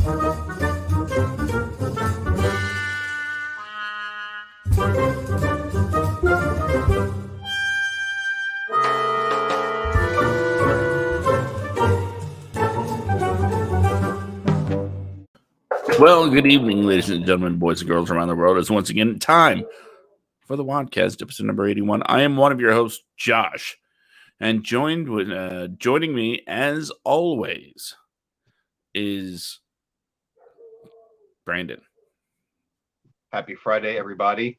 Well, good evening, ladies and gentlemen, boys and girls around the world. It's once again time for the WADcast, episode number 81. I am one of your hosts, Josh, and joining me as always is Brandon. Happy Friday, everybody.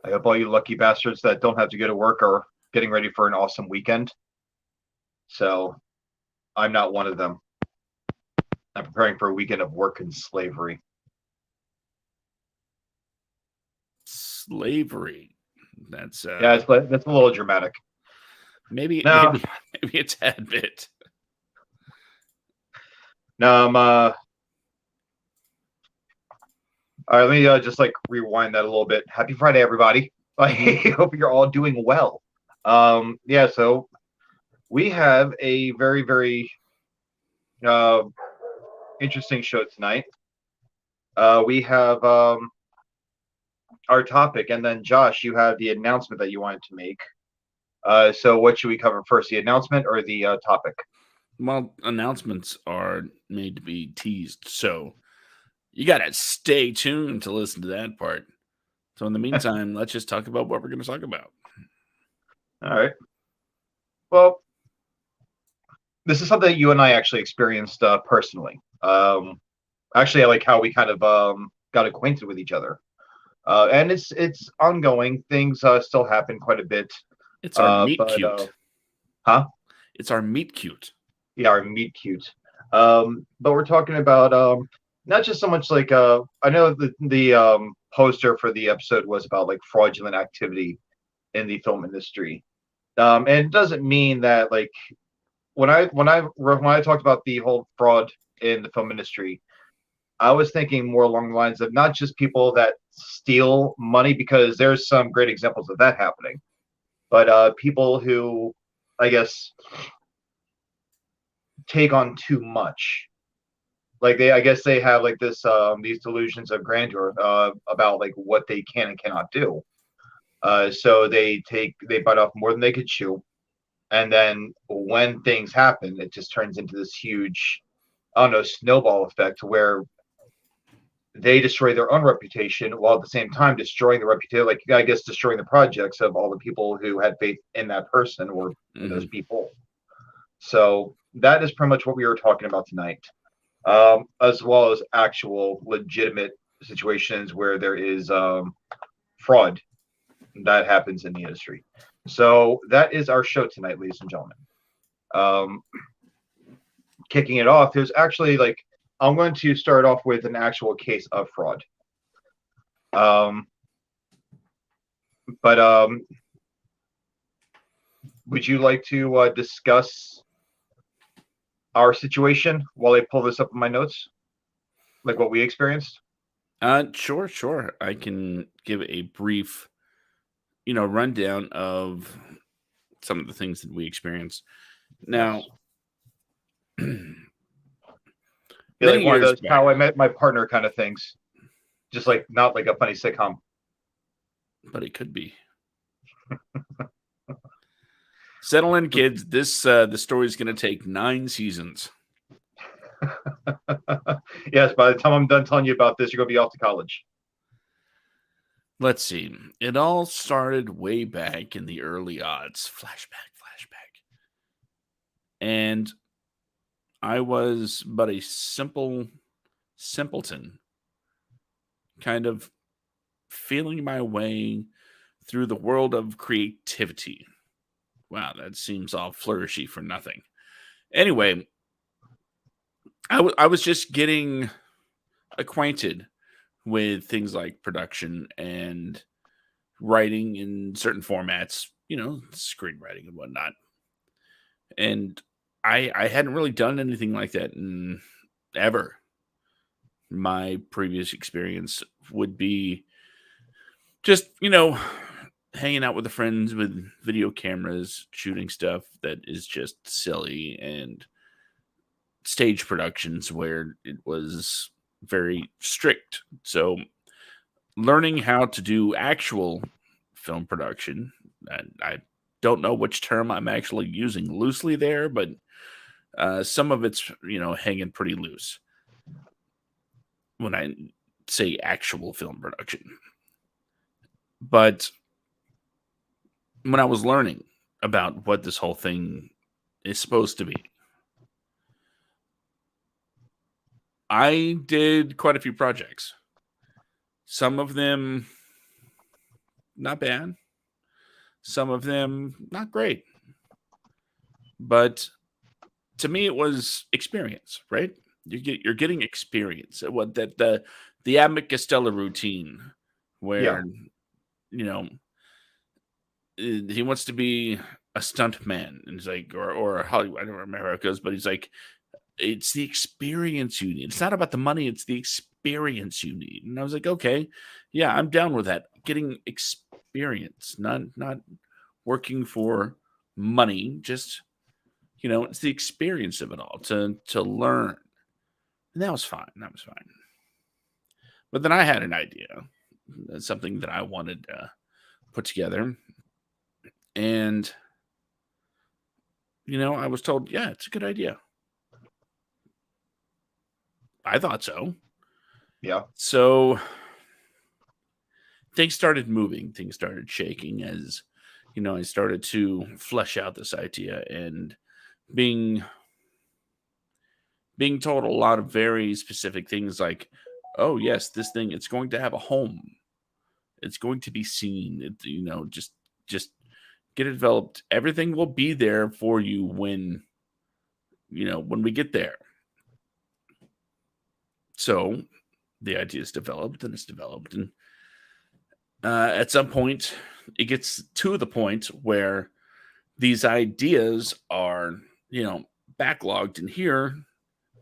I hope all you lucky bastards that don't have to go to work are getting ready for an awesome weekend. So I'm not one of them. I'm preparing for a weekend of work and slavery. Slavery. That's that's a little dramatic. Maybe a tad bit. No, all right, let me just rewind that a little bit. Happy Friday, everybody. I hope you're all doing well. So we have a very, very interesting show tonight. We have our topic, and then Josh, you have the announcement that you wanted to make. So what should we cover first, the announcement or the topic? Well, announcements are made to be teased, so you got to stay tuned to listen to that part. So in the meantime, let's just talk about what we're going to talk about. All right. Well, this is something that you and I actually experienced personally. Actually, I like how we kind of got acquainted with each other. And it's ongoing. Things still happen quite a bit. It's our meet cute. Huh? It's our meet cute. Yeah, our meet cute. But we're talking about not just so much I know the poster for the episode was about fraudulent activity in the film industry. And it doesn't mean that when I talked about the whole fraud in the film industry, I was thinking more along the lines of not just people that steal money, because there's some great examples of that happening, but people who, I guess, take on too much. I guess they have this these delusions of grandeur about what they can and cannot do. So they bite off more than they could chew, and then when things happen, it just turns into this huge, I don't know, snowball effect where they destroy their own reputation while at the same time destroying the reputation, destroying the projects of all the people who had faith in that person or those people. So that is pretty much what we were talking about tonight, as well as actual legitimate situations where there is fraud that happens in the industry. So that is our show tonight, ladies and gentlemen. Kicking it off, there's actually I'm going to start off with an actual case of fraud. But would you like to discuss our situation while I pull this up in my notes, what we experienced? Sure. I can give a brief, rundown of some of the things that we experienced. Now, one of those how I met my partner kind of things, just not like a funny sitcom, but it could be. Settle in, kids. This the story is going to take 9 seasons. Yes, by the time I'm done telling you about this, you're going to be off to college. Let's see. It all started way back in the early odds. Flashback. And I was but a simpleton, kind of feeling my way through the world of creativity. Wow, that seems all flourishy for nothing. Anyway, I was just getting acquainted with things like production and writing in certain formats, screenwriting and whatnot. And I hadn't really done anything like that ever. My previous experience would be just, hanging out with the friends with video cameras, shooting stuff that is just silly and stage productions where it was very strict. So learning how to do actual film production, I don't know which term I'm actually using loosely there, but some of it's hanging pretty loose when I say actual film production. But when I was learning about what this whole thing is supposed to be, I did quite a few projects. Some of them not bad, some of them not great. But to me, it was experience, right? You're getting experience. What that the Abbott Costello routine, Yeah. where you know he wants to be a stunt man, and he's like, or Hollywood. I don't remember how it goes, but he's like, it's the experience you need. It's not about the money; it's the experience you need. And I was like, okay, yeah, I'm down with that. Getting experience, not working for money. Just it's the experience of it all to learn, and that was fine. That was fine. But then I had an idea, something that I wanted to put together, and I was told, yeah, it's a good idea. I thought so. Yeah. So things started moving, things started shaking as I started to flesh out this idea and being told a lot of very specific things like, oh yes, this thing, it's going to have a home, it's going to be seen, just get it developed, everything will be there for you when when we get there. So the idea is developed and it's developed, and at some point it gets to the point where these ideas are backlogged in here,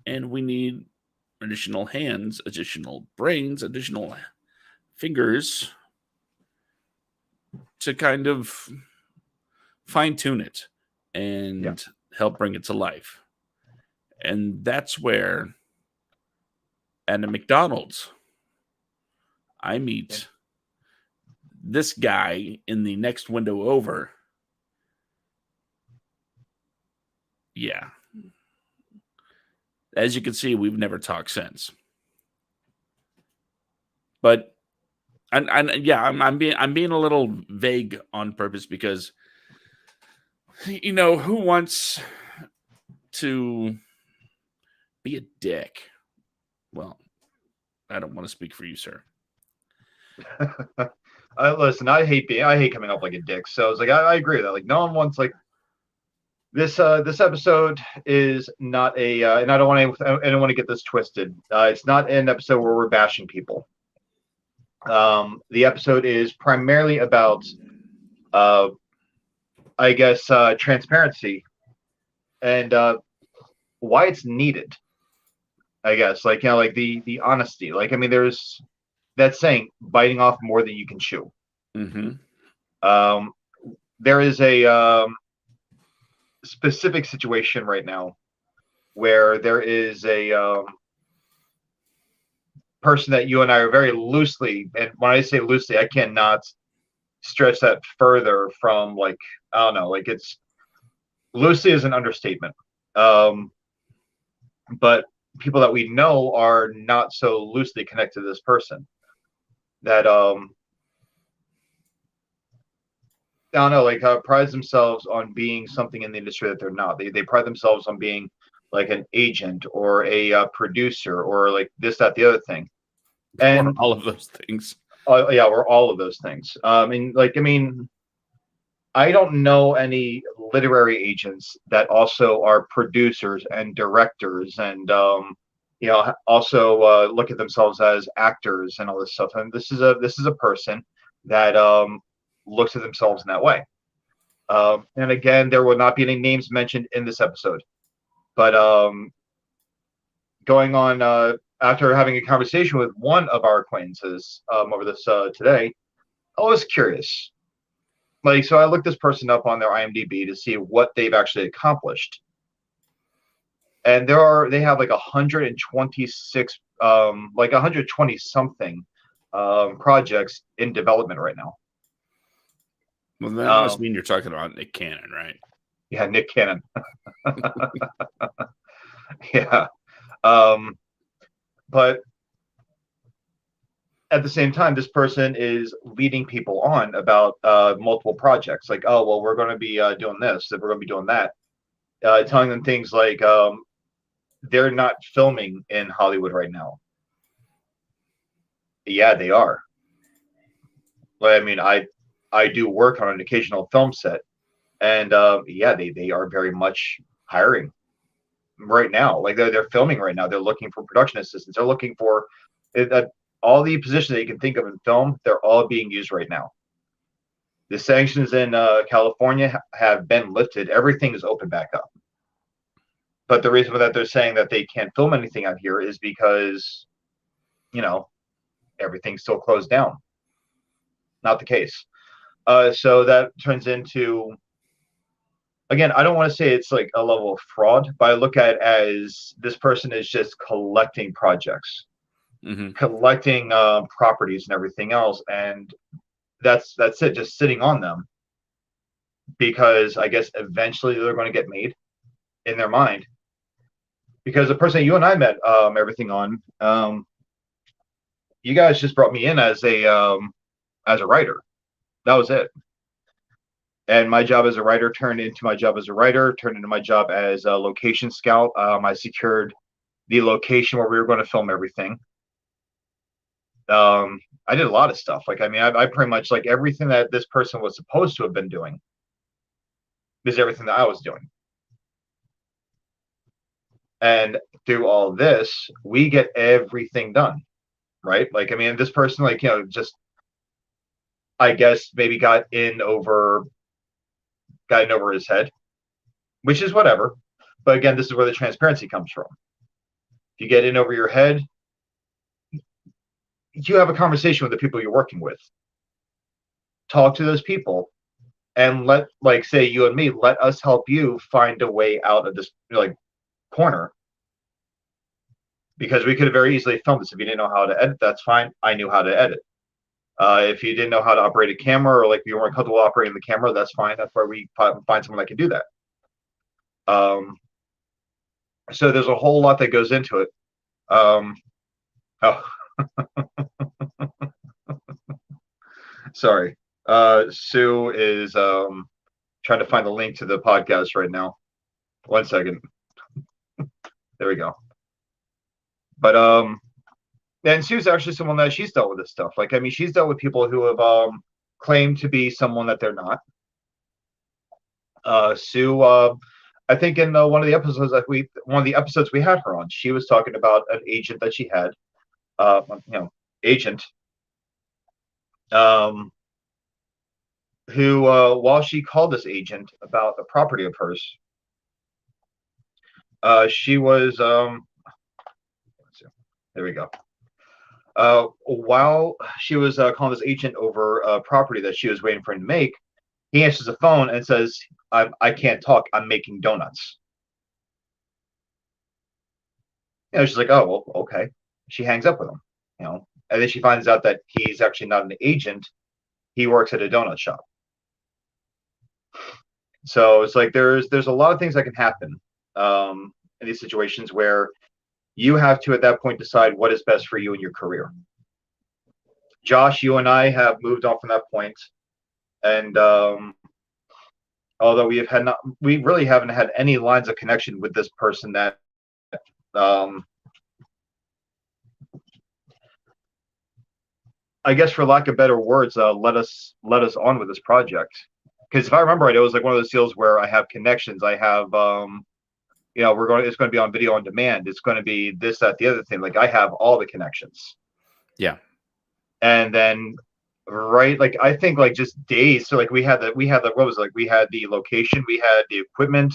and we need additional hands, additional brains, additional fingers to kind of fine tune it and help bring it to life. And that's where at a McDonald's I meet this guy in the next window over. Yeah. As you can see, we've never talked since. But I'm being a little vague on purpose because who wants to be a dick? Well, I don't want to speak for you, sir. Listen, I hate coming up like a dick. So it's like I agree with that. Like no one wants like this. This episode is not a, and I don't want to get this twisted. It's not an episode where we're bashing people. The episode is primarily about, I guess, transparency and why it's needed. I guess, like like the honesty. Like I mean, there's that saying, biting off more than you can chew. Mm-hmm. There is a specific situation right now where there is a person that you and I are very loosely, and when I say loosely, I cannot stretch that further from like, I don't know, like it's loosely is an understatement. But people that we know are not so loosely connected to this person that I don't know, like prides themselves on being something in the industry that they're not. They pride themselves on being like an agent or a producer or like this, that, the other thing, and or all of those things. Yeah, or all of those things. And like I mean, I don't know any literary agents that also are producers and directors and also look at themselves as actors and all this stuff. And this is a person that looks at themselves in that way. And again, there will not be any names mentioned in this episode. But going on after having a conversation with one of our acquaintances over this today, I was curious. Like, so I looked this person up on their IMDb to see what they've actually accomplished. and they have like 126, like 120 something projects in development right now. Well, that must mean you're talking about Nick Cannon, right? Yeah, Nick Cannon. Yeah. But at the same time, this person is leading people on about multiple projects. Like, oh, well, we're going to be doing this, we're going to be doing that. Telling them things like they're not filming in Hollywood right now. Yeah, they are. But I mean, I do work on an occasional film set, and yeah, they are very much hiring right now. Like they're filming right now. They're looking for production assistants. They're looking for all the positions that you can think of in film. They're all being used right now. The sanctions in California have been lifted. Everything is open back up. But the reason for that they're saying that they can't film anything out here is because, you know, everything's still closed down. Not the case. So that turns into, again, I don't want to say it's like a level of fraud, but I look at it as this person is just collecting projects, collecting properties and everything else, and that's it, just sitting on them, because I guess eventually they're going to get made in their mind. Because the person you and I met everything on, you guys just brought me in as a writer. That was it. And my job as a writer turned into my job as a location scout. I secured the location where we were going to film everything. I did a lot of stuff. Like, I mean, I pretty much, like, everything that this person was supposed to have been doing is everything that I was doing. And through all this, we get everything done, right? Like, I mean, this person, like, you know, just, I guess, maybe got in over his head, which is whatever. But again, this is where the transparency comes from. If you get in over your head, you have a conversation with the people you're working with. Talk to those people and let, like, say you and me, let us help you find a way out of this, like, corner. Because we could have very easily filmed this. If you didn't know how to edit, that's fine. I knew how to edit. If you didn't know how to operate a camera, or like you weren't comfortable operating the camera, that's fine. That's where we find someone that can do that. So there's a whole lot that goes into it. Oh, sorry. Sue is trying to find the link to the podcast right now. 1 second. There we go. But and Sue's actually someone that she's dealt with this stuff. Like, I mean, she's dealt with people who have claimed to be someone that they're not. Sue, I think in one of the episodes we had her on, she was talking about an agent that she had, who, while she called this agent about a property of hers, she was, there we go. While she was calling this agent over a property that she was waiting for him to make, he answers the phone and says, I can't talk. I'm making donuts. You know, she's like, oh, well, okay. She hangs up with him, you know, and then she finds out that he's actually not an agent. He works at a donut shop. So it's like there's a lot of things that can happen in these situations where you have to, at that point, decide what is best for you in your career. Josh, you and I have moved on from that point, and although we really haven't had any lines of connection with this person that I guess, for lack of better words, let us on with this project. Because if I remember right, it was like one of those deals where I have connections. I have, you know, it's going to be on video on demand. It's going to be this, that, the other thing. Like, I have all the connections. Yeah. And then, right, like, I think like just days. So like we had what was it? Like, we had the location, we had the equipment,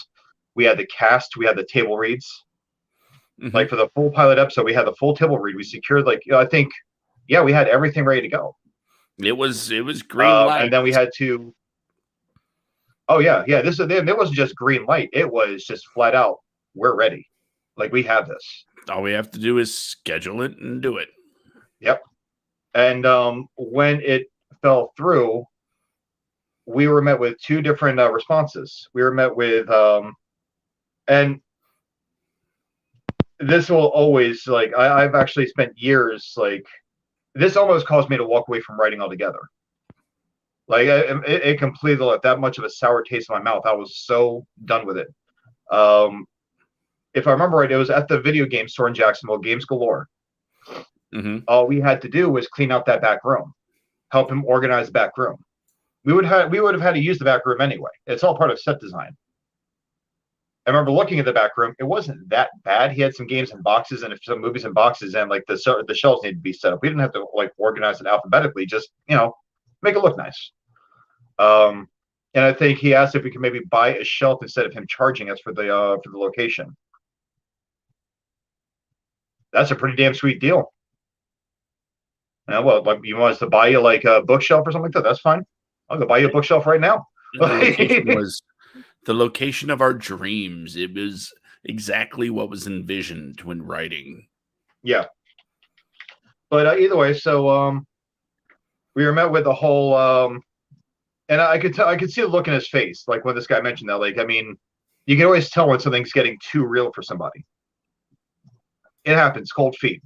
we had the cast, we had the table reads. Mm-hmm. Like for the full pilot episode, we had the full table read. We secured, like, you know, I think, yeah, we had everything ready to go. It was green light. And then we had to. Oh yeah. It wasn't just green light. It was just flat out, we're ready. Like, we have this. All we have to do is schedule it and do it. Yep. And when it fell through, we were met with two different responses. We were met with, and this will always, like, I've actually spent years, like, this almost caused me to walk away from writing altogether. Like, it completely left that much of a sour taste in my mouth. I was so done with it. If I remember right, it was at the video game store in Jacksonville, Games Galore. Mm-hmm. All we had to do was clean out that back room, help him organize the back room. We would have had to use the back room anyway. It's all part of set design. I remember looking at the back room. It wasn't that bad. He had some games in boxes and some movies in boxes, and like the shelves needed to be set up. We didn't have to like organize it alphabetically. Just make it look nice. And I think he asked if we could maybe buy a shelf instead of him charging us for the location. That's a pretty damn sweet deal. Well, like, you want us to buy you like a bookshelf or something like that? That's fine. I'll go buy you a bookshelf right now. The location was the location of our dreams. It was exactly what was envisioned when writing. Yeah. But either way, so we were met with the whole, and I could see the look in his face, like when this guy mentioned that. Like, I mean, you can always tell when something's getting too real for somebody. It happens, cold feet.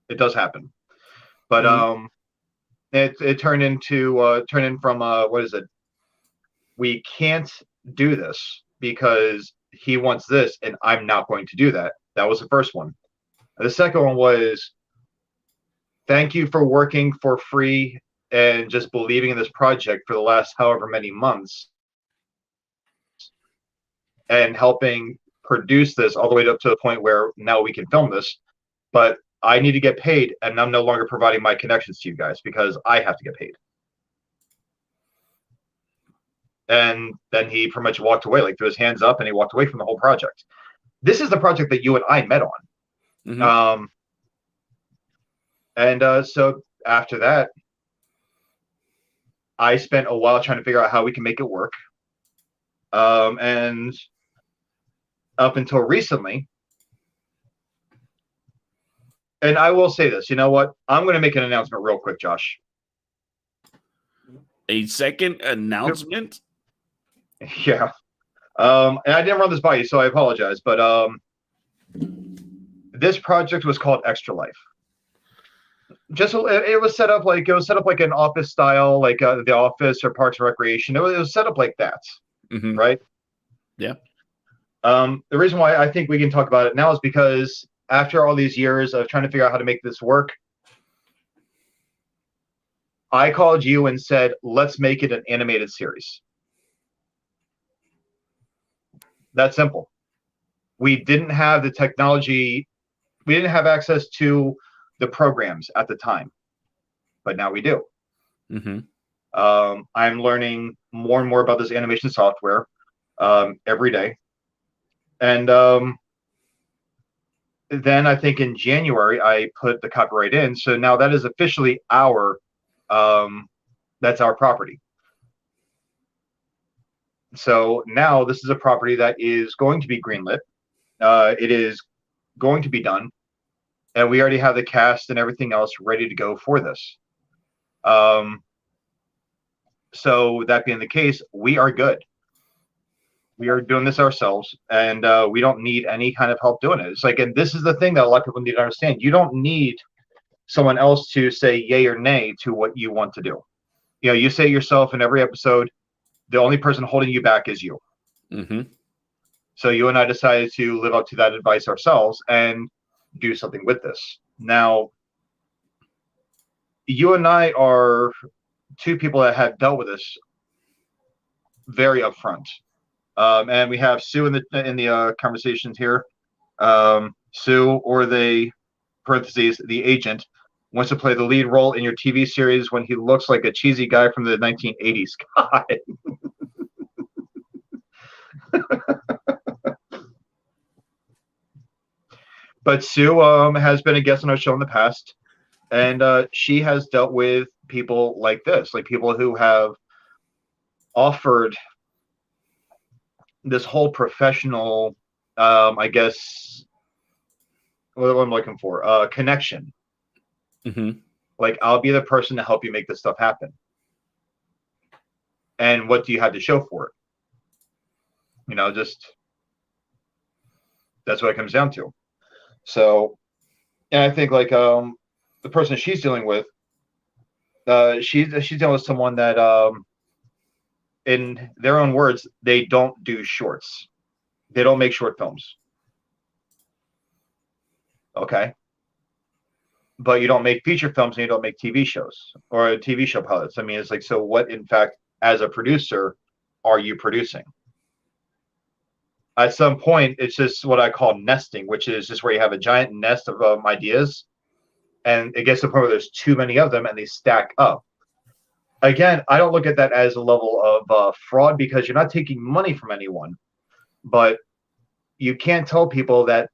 It does happen. But it turned in from what is it? We can't do this because he wants this, and I'm not going to do that. That was the first one. The second one was, thank you for working for free and just believing in this project for the last however many months and helping produce this all the way up to the point where now we can film this. But I need to get paid, and I'm no longer providing my connections to you guys because I have to get paid. And then he pretty much walked away, like threw his hands up, and he walked away from the whole project. This is the project that you and I met on. Mm-hmm. So after that, I spent a while trying to figure out how we can make it work. And up until recently, and I will say this, you know what? I'm going to make an announcement real quick, Josh. A second announcement? Yeah. And I didn't run this by you, so I apologize. But this project was called Extra Life. It was set up like an office style, like The Office or Parks and Recreation. It was set up like that, mm-hmm. Right? Yeah. The reason why I think we can talk about it now is because after all these years of trying to figure out how to make this work, I called you and said, let's make it an animated series. That simple. We didn't have the technology. We didn't have access to the programs at the time, but now we do. Mm-hmm. I'm learning more and more about this animation software every day. And then I think in January, I put the copyright in. So now that is officially that's our property. So now this is a property that is going to be greenlit. It is going to be done. And we already have the cast and everything else ready to go for this. So that being the case, we are good. We are doing this ourselves, and we don't need any kind of help doing it. It's like, and this is the thing that a lot of people need to understand. You don't need someone else to say yay or nay to what you want to do. You know, you say yourself in every episode, the only person holding you back is you. Mm-hmm. So you and I decided to live up to that advice ourselves and do something with this. Now, you and I are two people that have dealt with this very upfront. And we have Sue in the conversations here. Sue, or the parentheses, the agent, wants to play the lead role in your TV series when he looks like a cheesy guy from the 1980s. God. But Sue has been a guest on our show in the past, and she has dealt with people like this, like people who have offered this whole professional, I guess, what I'm looking for, connection. Mm-hmm. Like, I'll be the person to help you make this stuff happen. And what do you have to show for it? Just that's what it comes down to. So, and I think like the person she's dealing with, she's dealing with someone that, in their own words, they don't do shorts. They don't make short films. Okay. But you don't make feature films and you don't make TV shows or TV show pilots. I mean, it's like, so what, in fact, as a producer, are you producing? At some point, it's just what I call nesting, which is just where you have a giant nest of ideas, and it gets to the point where there's too many of them and they stack up. Again, I don't look at that as a level of fraud because you're not taking money from anyone, but you can't tell people that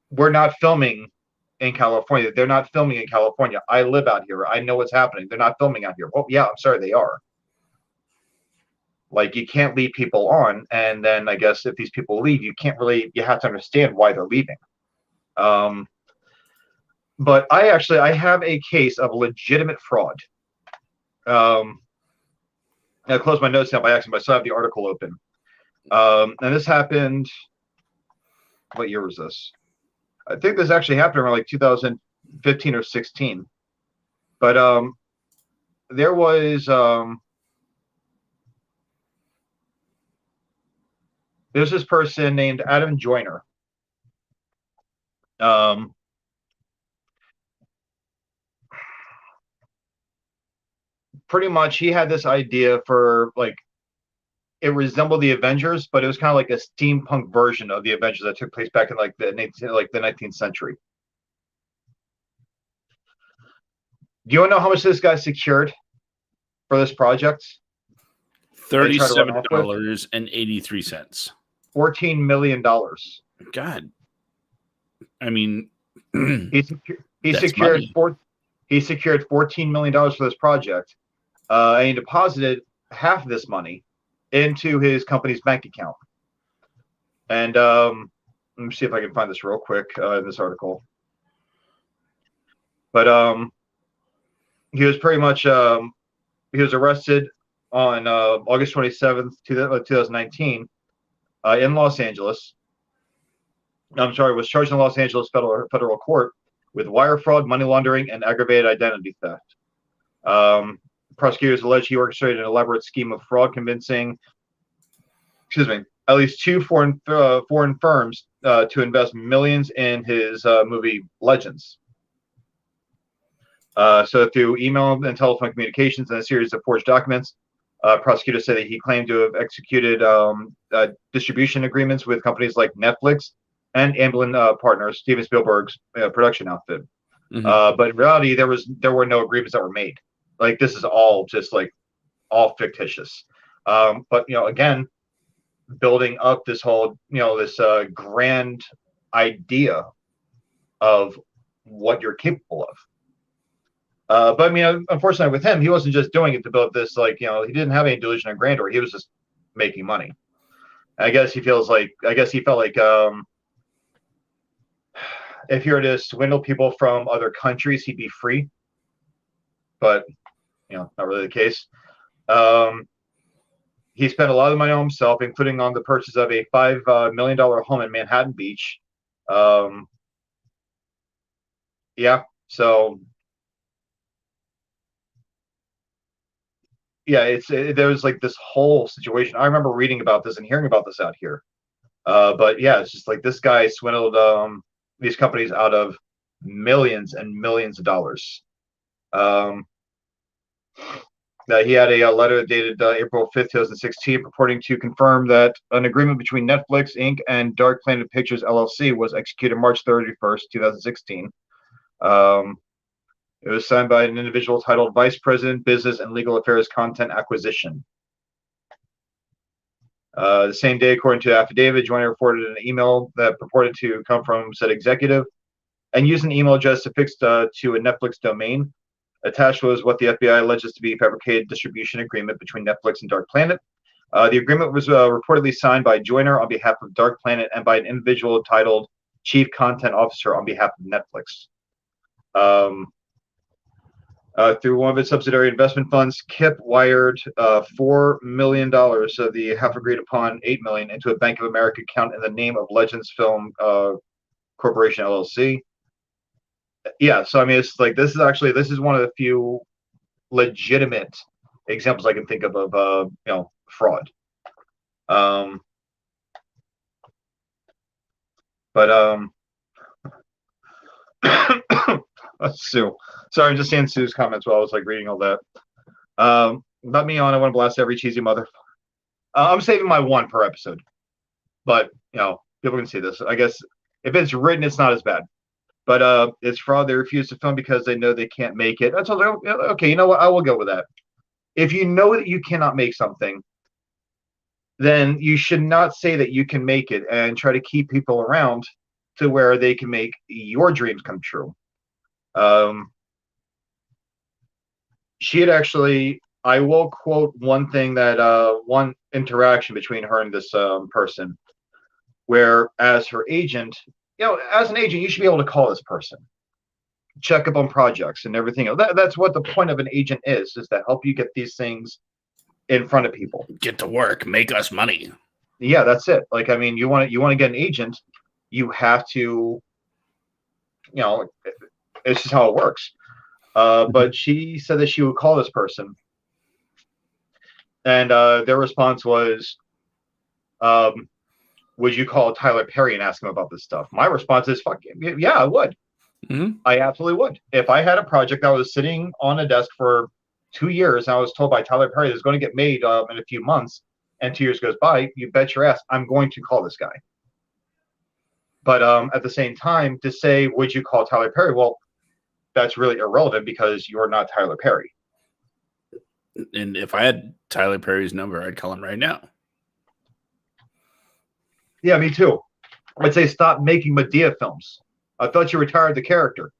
we're not filming in California. They're not filming in California. I live out here. I know what's happening. They're not filming out here. Well, yeah, I'm sorry, they are. Like, you can't lead people on, and then I guess if these people leave, you have to understand why they're leaving. But I have a case of legitimate fraud. I closed my notes down by accident, but I still have the article open. And this happened. What year was this? I think this actually happened around like 2015 or 16. But there was there's this person named Adam Joyner. Pretty much, he had this idea for like, it resembled the Avengers, but it was kind of like a steampunk version of the Avengers that took place back in like the 19th century. Do you want to know how much this guy secured for this project? $37.83. $14 million. God, I mean, he secured $14 million for this project, and he deposited half of this money into his company's bank account. And let me see if I can find this real quick in this article. But he was pretty much he was arrested on August 27th, 2019, in Los Angeles. I'm sorry, was charged in Los Angeles federal court with wire fraud, money laundering, and aggravated identity theft. Prosecutors allege he orchestrated an elaborate scheme of fraud, convincing, at least two foreign firms to invest millions in his movie Legends. So through email and telephone communications and a series of forged documents, prosecutors say that he claimed to have executed distribution agreements with companies like Netflix and Amblin Partners, Steven Spielberg's production outfit. Mm-hmm. But in reality, there were no agreements that were made. Like, this is all just like all fictitious. But again, building up this whole this grand idea of what you're capable of. But I mean, unfortunately, with him, he wasn't just doing it to build this. Like, he didn't have any delusion of grandeur. He was just making money. I guess he felt like if he were to swindle people from other countries, he'd be free. But not really the case. He spent a lot of money on himself, including on the purchase of a $5 million home in Manhattan Beach. Yeah, so. Yeah, there was like this whole situation. I remember reading about this and hearing about this out here. But yeah, it's just like this guy swindled these companies out of millions and millions of dollars. He had a letter dated April 5th, 2016, purporting to confirm that an agreement between Netflix Inc. and Dark Planet Pictures LLC was executed March 31st, 2016. It was signed by an individual titled Vice President, Business and Legal Affairs Content Acquisition. The same day, according to the affidavit, Joyner reported an email that purported to come from said executive and used an email address affixed to a Netflix domain. Attached was what the FBI alleges to be a fabricated distribution agreement between Netflix and Dark Planet. The agreement was reportedly signed by Joyner on behalf of Dark Planet and by an individual titled chief content officer on behalf of Netflix. Through one of its subsidiary investment funds, Kip wired $4 million of the half agreed upon $8 million into a Bank of America account in the name of Legends Film Corporation LLC. Yeah, so I mean, it's like this is one of the few legitimate examples I can think of fraud. Sue. Sorry, I'm just seeing Sue's comments while I was like reading all that. Let me on. I want to blast every cheesy mother. I'm saving my one per episode, but people can see this. I guess if it's written, it's not as bad. But it's fraud. They refuse to film because they know they can't make it. That's okay. You know what? I will go with that. If you know that you cannot make something, then you should not say that you can make it and try to keep people around to where they can make your dreams come true. She had actually, I will quote one thing that one interaction between her and this person, where as her agent, as an agent, you should be able to call this person, check up on projects and everything. That's what the point of an agent is to help you get these things in front of people. Get to work, make us money. Yeah, that's it. Like, I mean, you want to get an agent, you have to, it's just how it works. But she said that she would call this person, and their response was, would you call Tyler Perry and ask him about this stuff? My response is, fuck yeah, I would. Mm-hmm. I absolutely would. If I had a project that was sitting on a desk for 2 years and I was told by Tyler Perry it's going to get made in a few months, and 2 years goes by, you bet your ass I'm going to call this guy. But at the same time, to say, would you call Tyler Perry? Well, that's really irrelevant because you're not Tyler Perry. And if I had Tyler Perry's number, I'd call him right now. Yeah, me too. I'd say stop making Madea films. I thought you retired the character.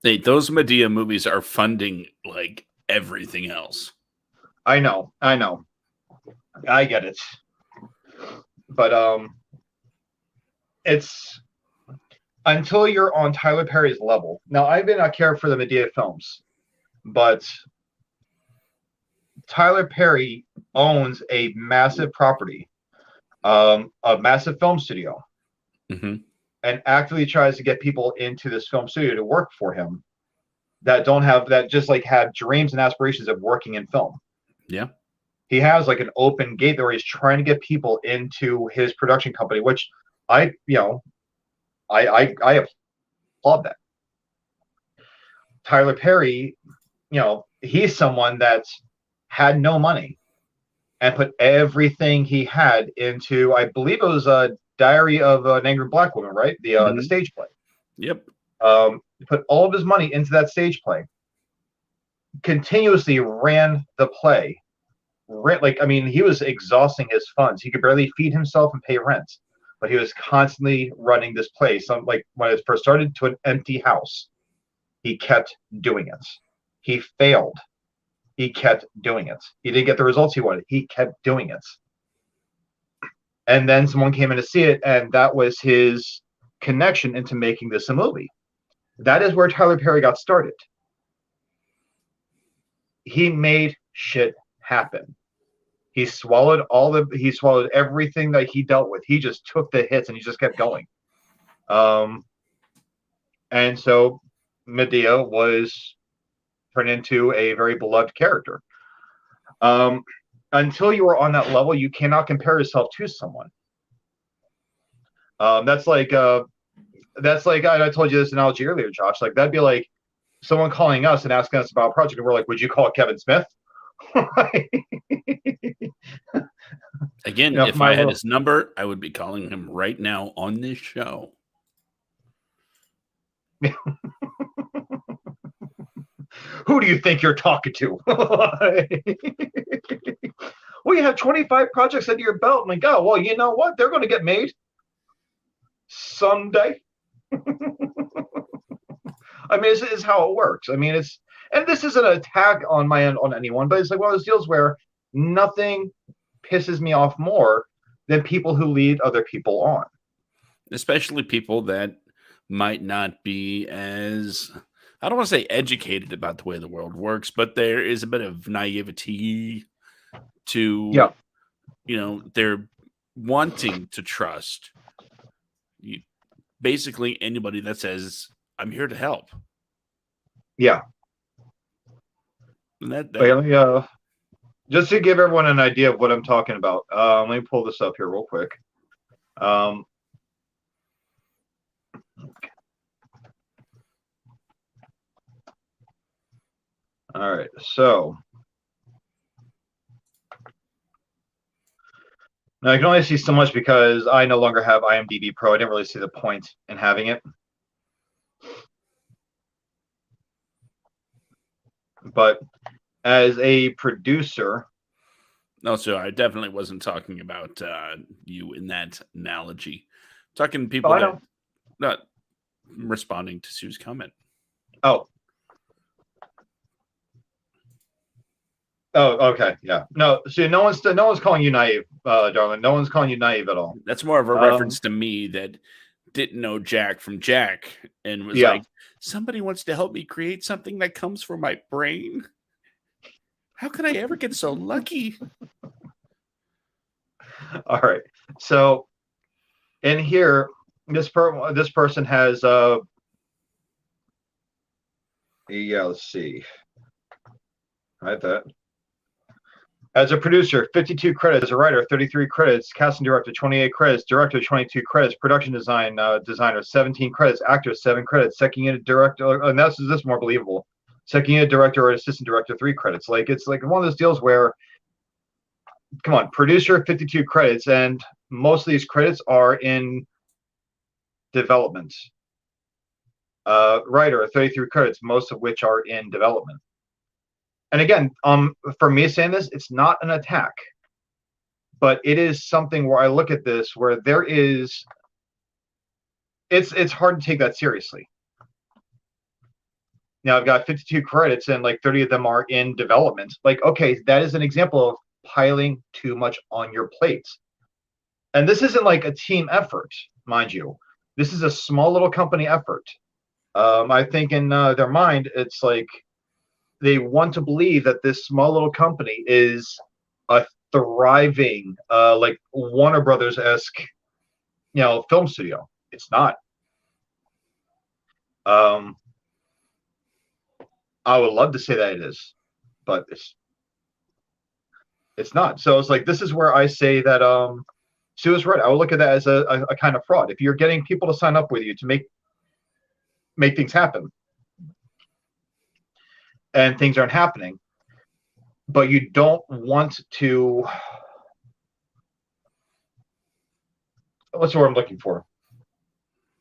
Hey, those Madea movies are funding like everything else. I know. I get it. But it's until you're on Tyler Perry's level. Now, I may not care for the Madea films, but Tyler Perry owns a massive property, a massive film studio, and actively tries to get people into this film studio to work for him that just like have dreams and aspirations of working in film. Yeah. He has like an open gate where he's trying to get people into his production company, which I applaud that. Tyler Perry, he's someone that had no money and put everything he had into, I believe it was a Diary of an Angry Black Woman, right? The stage play. Yep. He put all of his money into that stage play. Continuously ran the play. He was exhausting his funds. He could barely feed himself and pay rent. But he was constantly running this play. When it first started, to an empty house. He kept doing it. He failed. He kept doing it. He didn't get the results he wanted. He kept doing it. And then someone came in to see it, and that was his connection into making this a movie. That is where Tyler Perry got started. He made shit happen. He swallowed everything that he dealt with. He just took the hits and he just kept going. And so Madea was turned into a very beloved character. Until you are on that level, you cannot compare yourself to someone. That's like I told you this analogy earlier, Josh. Like that'd be like someone calling us and asking us about a project, and we're like, "Would you call Kevin Smith?" Again, if I had his number, I would be calling him right now on this show. Who do you think you're talking to? Well, you have 25 projects under your belt. My God, well, you know what? They're going to get made someday. I mean, this is how it works. I mean, and this isn't an attack on my end on anyone, but it's like one of those deals where nothing pisses me off more than people who lead other people on. especially people that might not be as, I don't want to say educated about the way the world works, but there is a bit of naivety to, Yeah, they're wanting to trust you, basically anybody that says, I'm here to help. yeah. And that, Wait, that let me just to give everyone an idea of what I'm talking about. Let me pull this up here real quick. Um, all right, so now I can only see so much because I no longer have IMDb Pro. I didn't really see the point in having it. But as a producer, no, so I definitely wasn't talking about you in that analogy. I'm talking people I that know. not responding to Sue's comment. Oh. Oh, okay, yeah. No, see, no one's calling you naive, darling. No one's calling you naive at all. That's more of a reference to me that didn't know Jack from Jack and was Yeah. like, somebody wants to help me create something that comes from my brain. How could I ever get so lucky? All right. So in here, this person has yeah, let's see. Right, that. As a producer, 52 credits. As a writer, 33 credits. Casting director, 28 credits. Director, 22 credits. Production designer, 17 credits. Actor, 7 credits. Second unit director, and this is more believable. Second unit director or assistant director, 3 credits. Like, it's like one of those deals where, come on, producer, 52 credits, and most of these credits are in development. Writer, 33 credits, most of which are in development. And again, for me saying this, it's not an attack, but it is something where I look at this where there is, it's hard to take that seriously. Now I've got 52 credits and like 30 of them are in development. Like, okay, that is an example of piling too much on your plate. And this isn't like a team effort, mind you. This is a small little company effort. I think in their mind, it's like they want to believe that this small little company is a thriving, like Warner Brothers-esque, film studio. It's not. I would love to say that it is, but it's not. So it's like, this is where I say that Sue is right. I would look at that as a kind of fraud. If you're getting people to sign up with you to make things happen, and things aren't happening, but you don't want to, what's the word I'm looking for?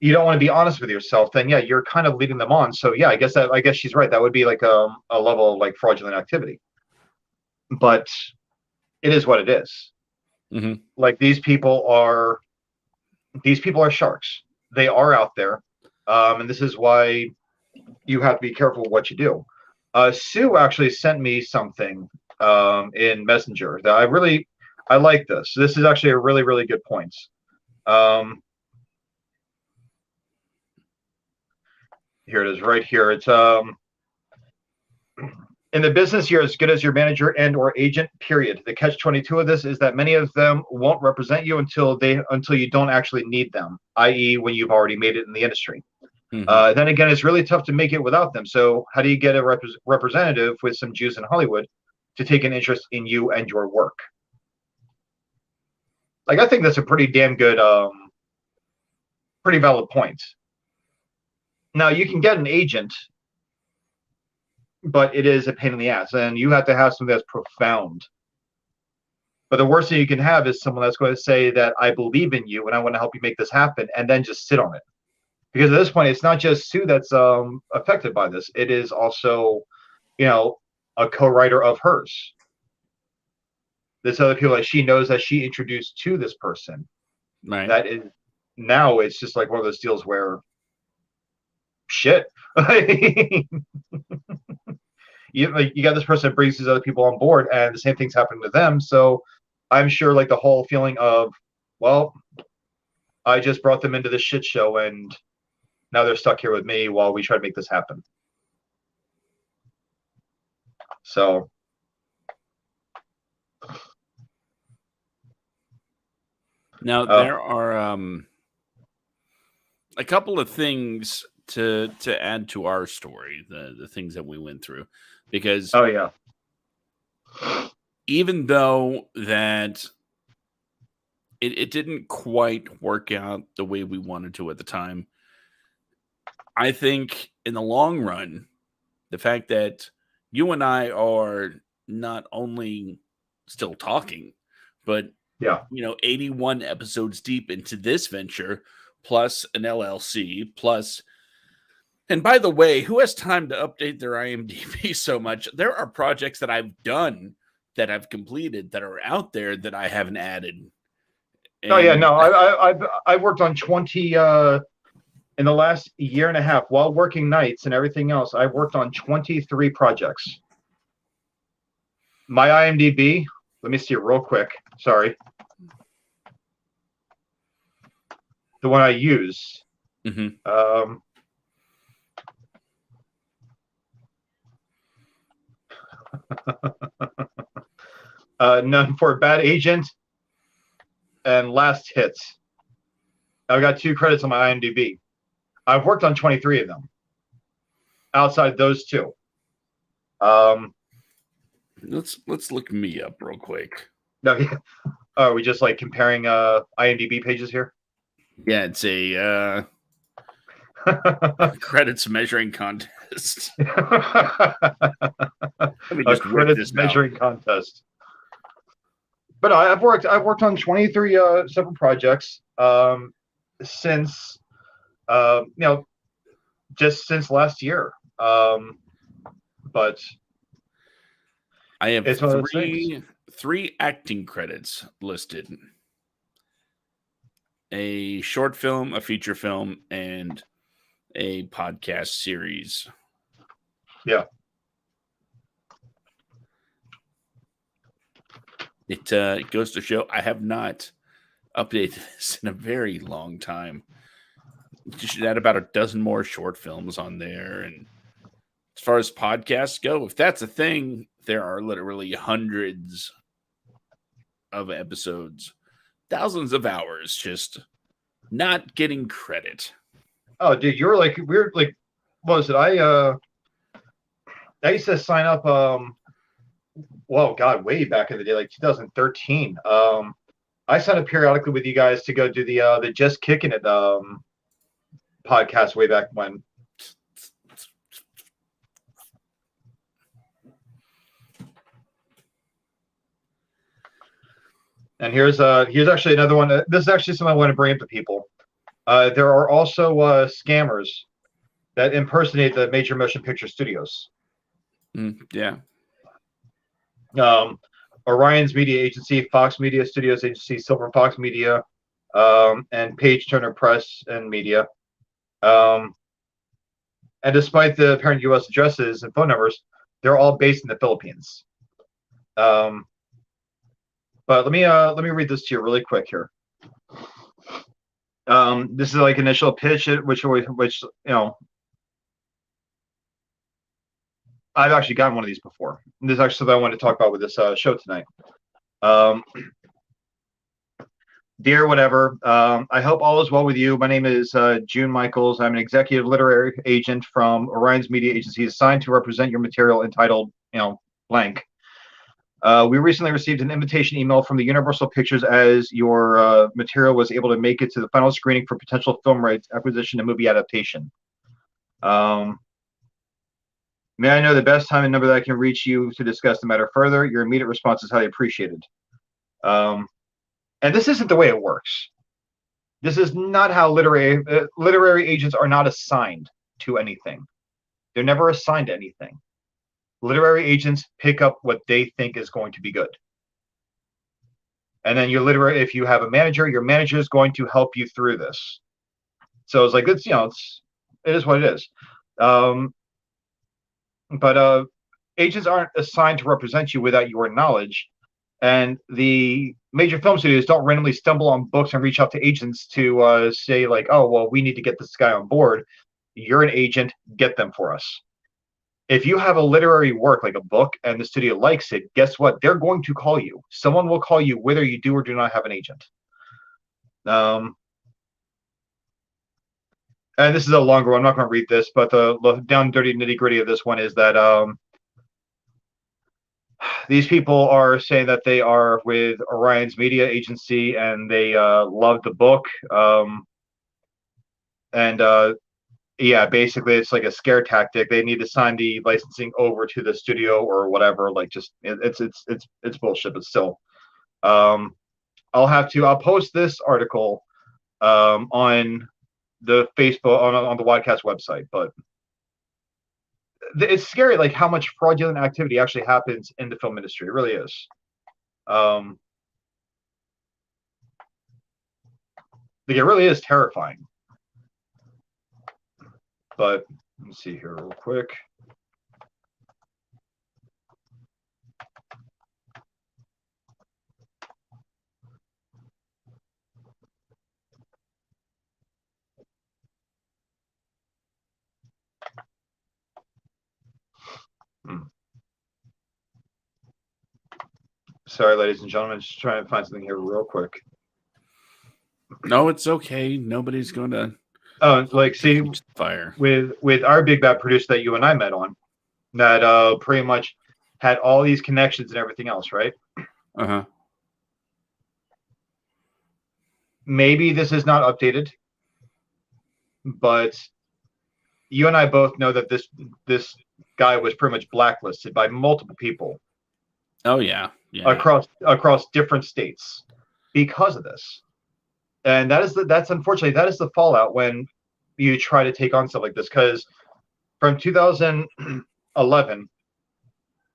You don't want to be honest with yourself, then yeah, you're kind of leading them on. So yeah, I guess she's right. That would be like a level of like fraudulent activity. But it is what it is. Mm-hmm. Like these people are sharks. They are out there, and this is why you have to be careful what you do. Sue actually sent me something in Messenger that I like this. This is actually a really, really good point. Here it is right here. It's in the business, you're as good as your manager and or agent, period. The catch-22 of this is that many of them won't represent you until you don't actually need them, i.e. when you've already made it in the industry. Mm-hmm. Then again, it's really tough to make it without them. So how do you get a representative with some juice in Hollywood to take an interest in you and your work? Like, I think that's a pretty damn good, pretty valid point. Now, you can get an agent, but it is a pain in the ass, and you have to have something that's profound. But the worst thing you can have is someone that's going to say that I believe in you and I want to help you make this happen, and then just sit on it. Because at this point, it's not just Sue that's affected by this. It is also, a co-writer of hers. There's other people that she knows that she introduced to this person. Right. That is, now it's just like one of those deals where, shit. You got this person that brings these other people on board, and the same thing's happening to them. So I'm sure, like, the whole feeling of, well, I just brought them into this shit show, and now they're stuck here with me while we try to make this happen. So, now there are a couple of things to add to our story, the things that we went through, because oh yeah, even though that it didn't quite work out the way we wanted to at the time, I think in the long run, the fact that you and I are not only still talking, but yeah. 81 episodes deep into this venture, plus an LLC, plus. And by the way, who has time to update their IMDb so much? There are projects that I've done, that I've completed, that are out there that I haven't added. Oh yeah, no, I worked on 20 in the last year and a half while working nights and everything else. I worked on 23 projects. My IMDb, let me see it real quick. Sorry. The one I use. Mm-hmm. None for Bad Agent and Last Hits. I've got 2 credits on my IMDb. I've worked on 23 of them. Outside those 2. Let's look me up real quick. No, yeah. Are we just like comparing IMDb pages here? Yeah, it's a credits measuring contest. Let me just whip this measuring contest. But I've worked on 23 separate projects since just since last year. But I have three acting credits listed: a short film, a feature film, and a podcast series. Yeah. It goes to show I have not updated this in a very long time. You should add about a dozen more short films on there. And as far as podcasts go, if that's a thing, there are literally hundreds of episodes, thousands of hours just not getting credit. Oh, dude, you're like weird. Like, what was it? I used to sign up. Well, God, way back in the day, like 2013. I signed up periodically with you guys to go do the Just Kicking It podcast way back when. And here's actually another one. This is actually something I want to bring up to people. There are also scammers that impersonate the major motion picture studios. Yeah. Orion's Media Agency, Fox Media Studios Agency, Silver Fox Media, and Page Turner Press and Media. And despite the apparent U.S. addresses and phone numbers, they're all based in the Philippines. But let me read this to you really quick here. This is like initial pitch, which I've actually gotten one of these before. And this is actually something I wanted to talk about with this show tonight. Dear whatever, I hope all is well with you. My name is June Michaels. I'm an executive literary agent from Orion's Media Agency assigned to represent your material entitled, blank. We recently received an invitation email from the Universal Pictures as your material was able to make it to the final screening for potential film rights acquisition and movie adaptation. May I know the best time and number that I can reach you to discuss the matter further? Your immediate response is highly appreciated. And this isn't the way it works. This is not how literary agents are not assigned to anything. They're never assigned to anything. Literary agents pick up what they think is going to be good. And then if you have a manager, your manager is going to help you through this. So it's like, it is what it is. But agents aren't assigned to represent you without your knowledge. And the major film studios don't randomly stumble on books and reach out to agents to say like, oh, well, we need to get this guy on board. You're an agent, get them for us. If you have a literary work like a book and the studio likes it, guess what? They're going to call you. Someone will call you whether you do or do not have an agent. And this is a longer one. I'm not going to read this, but the down dirty nitty gritty of this one is that these people are saying that they are with Orion's media agency and they love the book. Yeah, basically it's like a scare tactic. They need to sign the licensing over to the studio or whatever. Like, just it's bullshit. But still, I'll post this article on the Facebook on the WADcast website. But it's scary, like how much fraudulent activity actually happens in the film industry. It really is. Like, it really is terrifying. But let's see here real quick. Sorry, ladies and gentlemen, just trying to find something here real quick. No, it's okay. Nobody's going to. Oh, like, see, fire with our big bad producer that you and I met on, that pretty much had all these connections and everything else, right? Uh-huh. Maybe this is not updated, but you and I both know that this guy was pretty much blacklisted by multiple people. Oh yeah, across different states because of this. And that's unfortunately, that is the fallout when you try to take on stuff like this. Because from 2011,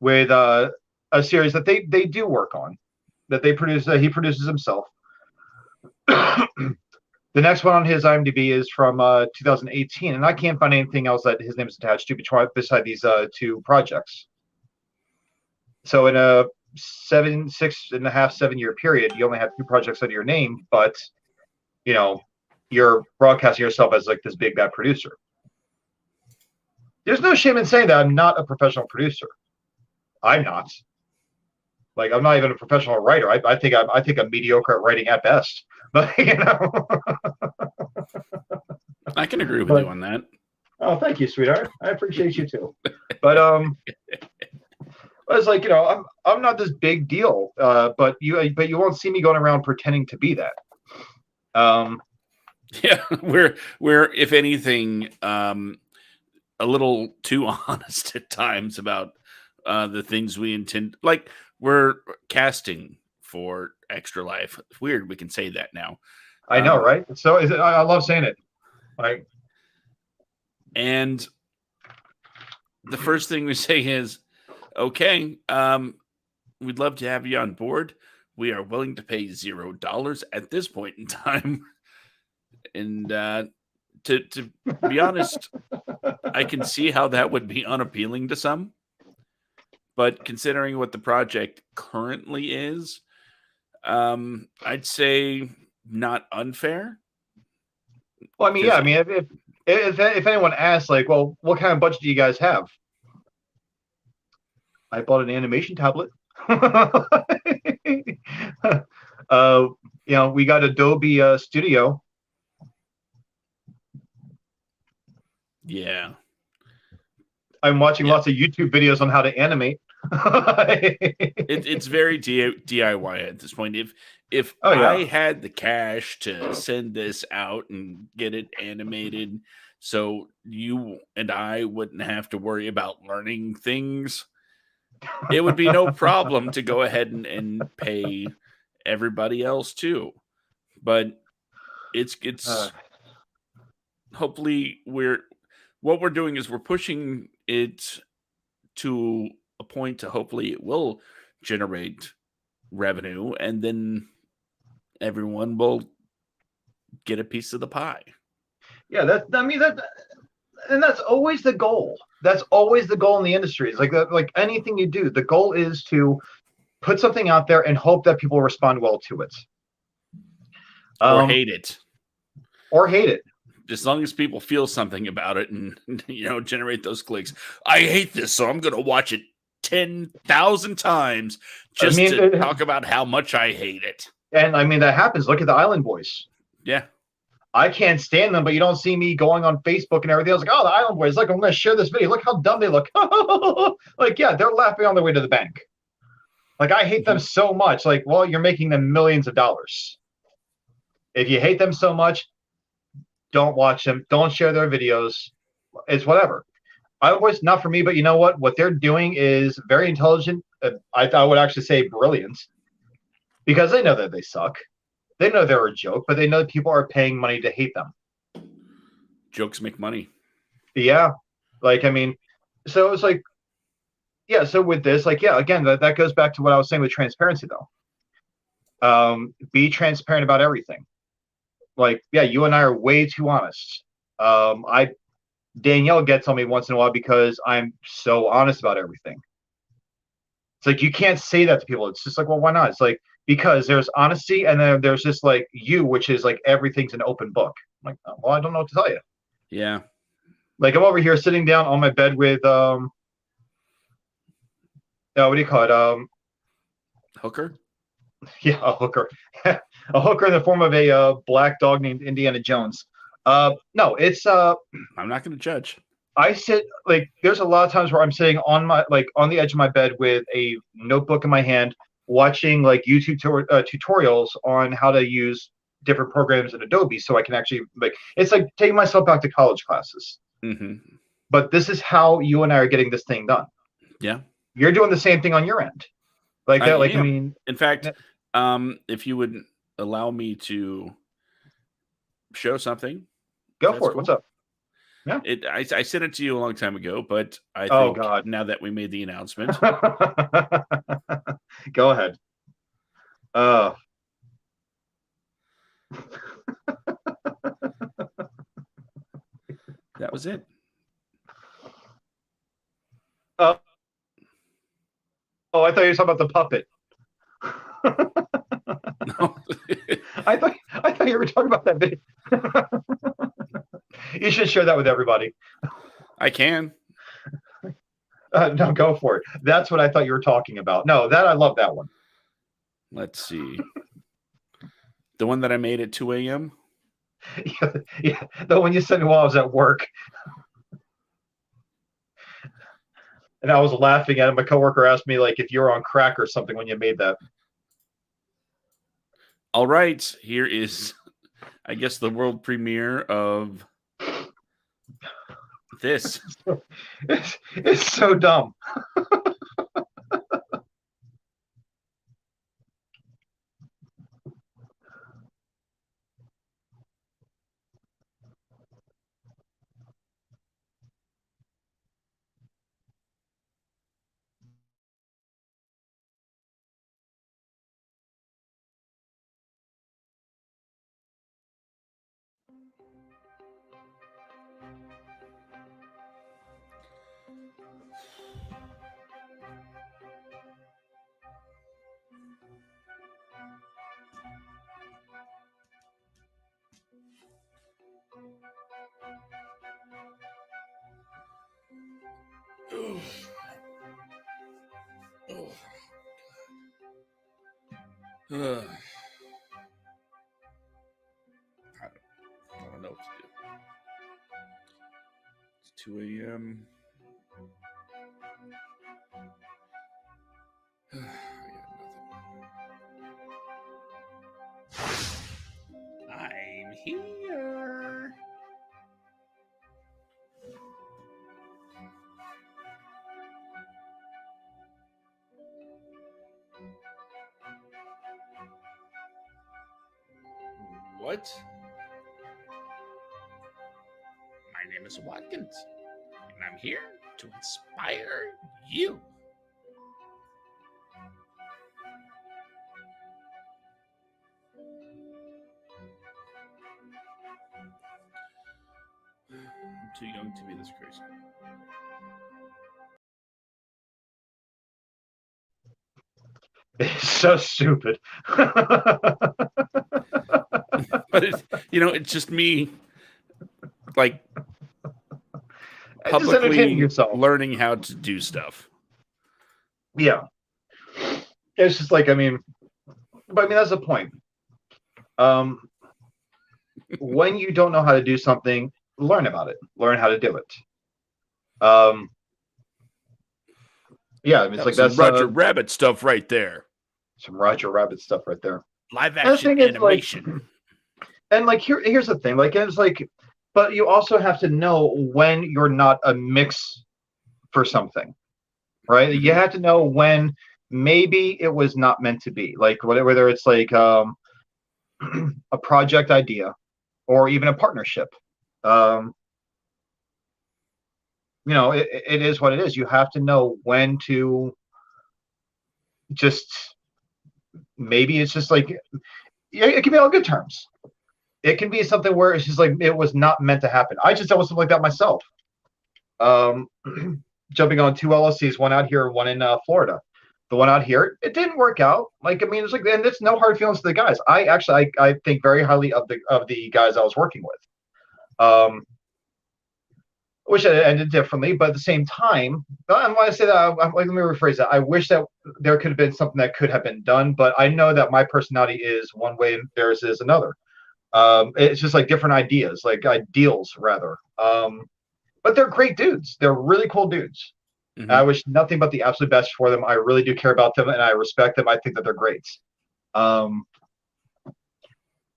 with a series that they do work on, that they produce, he produces himself. The next one on his IMDb is from 2018, and I can't find anything else that his name is attached to beside these two projects. So in a 6.5-7 year period, you only have 2 projects under your name, but you know, you're broadcasting yourself as like this big bad producer. There's no shame in saying that I'm not a professional producer. I'm not. Like, I'm not even a professional writer. I think I'm mediocre at writing at best. But I can agree with you on that. Oh, thank you, sweetheart. I appreciate you too. But it's like, I'm not this big deal. But you won't see me going around pretending to be that. Yeah, we're if anything, a little too honest at times about the things we intend. Like, we're casting for Extra Life. It's weird we can say that now. I know, right? So I love saying it. Like, and the first thing we say is, okay, we'd love to have you on board. We are willing to pay $0 at this point in time. And to be honest, I can see how that would be unappealing to some. But considering what the project currently is, I'd say not unfair. Well, I mean, yeah. I mean, if anyone asks, like, well, what kind of budget do you guys have? I bought an animation tablet. We got Adobe Studio. Yeah. I'm watching lots of YouTube videos on how to animate. It's very DIY at this point. If I had the cash to send this out and get it animated so you and I wouldn't have to worry about learning things, it would be no problem to go ahead and pay everybody else too. But it's hopefully what we're doing is we're pushing it to a point to hopefully it will generate revenue, and then everyone will get a piece of the pie. Yeah, and that's always the goal. That's always the goal in the industry. It's like anything you do, the goal is to put something out there and hope that people respond well to it. Or hate it. Or hate it. As long as people feel something about it and, generate those clicks. I hate this, so I'm going to watch it 10,000 times just to talk about how much I hate it. And I mean, that happens. Look at the Island Boys. Yeah. I can't stand them, but you don't see me going on Facebook and everything. I was like, oh, the Island Boys. Like, I'm going to share this video. Look how dumb they look. Like, yeah, they're laughing on their way to the bank. Like, I hate them so much. Like, well, you're making them millions of dollars. If you hate them so much, don't watch them. Don't share their videos. It's whatever. Island Boys, not for me, but you know what? What they're doing is very intelligent. I would actually say brilliant, because they know that they suck. They know they're a joke, but they know that people are paying money to hate them. Jokes make money. Yeah. Like, I mean, so it's like, yeah, so with this, like, yeah, again, that goes back to what I was saying with transparency, though. Be transparent about everything. Like, yeah, you and I are way too honest. Danielle gets on me once in a while because I'm so honest about everything. It's like, you can't say that to people. It's just like, well, why not? It's like, because there's honesty, and then there's just like you, which is like everything's an open book. I'm like, oh, well, I don't know what to tell you. Yeah. Like, I'm over here sitting down on my bed with what do you call it? Hooker? Yeah, a hooker. A hooker in the form of a black dog named Indiana Jones. No, it's I'm not going to judge. I sit, like, there's a lot of times where I'm sitting on the edge of my bed with a notebook in my hand, watching like YouTube tutorials on how to use different programs in Adobe, so I can actually, like, it's like taking myself back to college classes. Mm-hmm. But this is how you and I are getting this thing done. Yeah. You're doing the same thing on your end. Like that, I mean, in fact, if you would allow me to show something. Go for it. Cool. What's up? Yeah. I sent it to you a long time ago, but I think now that we made the announcement. Go ahead. That was it. Oh, I thought you were talking about the puppet. No. I thought you were talking about that video. You should share that with everybody. I can. No, go for it. That's what I thought you were talking about. No, I love that one. Let's see. The one that I made at 2 a.m.? Yeah, the one you sent me while I was at work. And I was laughing at it. My coworker asked me, like, if you were on crack or something when you made that. All right. Here is, I guess, the world premiere of this. It's so dumb. Oh. Oh. I don't know what to do. It's 2 a.m. I got nothing. I'm here. What? My name is Watkins, and I'm here to inspire you. I'm too young to be this crazy. It's so stupid. But it's just me like Just entertaining publicly yourself. learning how to do stuff. Yeah. It's just like, I mean, but I mean, that's the point. Um, when you don't know how to do something, learn about it, learn how to do it. Um, yeah, I mean, it's That like was some that's Roger Rabbit stuff right there. some Roger Rabbit stuff right there. Live And the action thing is, like, animation. and like here's the thing, like it's like, but you also have to know when you're not a mix for something, right? You Mm-hmm. have to know when maybe it was not meant to be, like whether it's like a project idea or even a partnership. Um, it is what it is. You have to know when to just, maybe it's just like, it can be on good terms. It can be something where it's just like it was not meant to happen. I just dealt with something like that myself. Um, Jumping on two LLCs, one out here and one in Florida. The one out here, it didn't work out. Like, I mean, it's like, and it's no hard feelings to the guys. I think very highly of the guys I was working with. Wish it ended differently, but at the same time, I want to say that. Let me rephrase that. I wish that there could have been something that could have been done, but I know that my personality is one way and theirs is another. It's just like different ideas, like ideals rather. But they're great dudes. They're really cool dudes. I Mm-hmm. wish nothing but the absolute best for them. I really do care about them, and I respect them. I think that they're great. Um,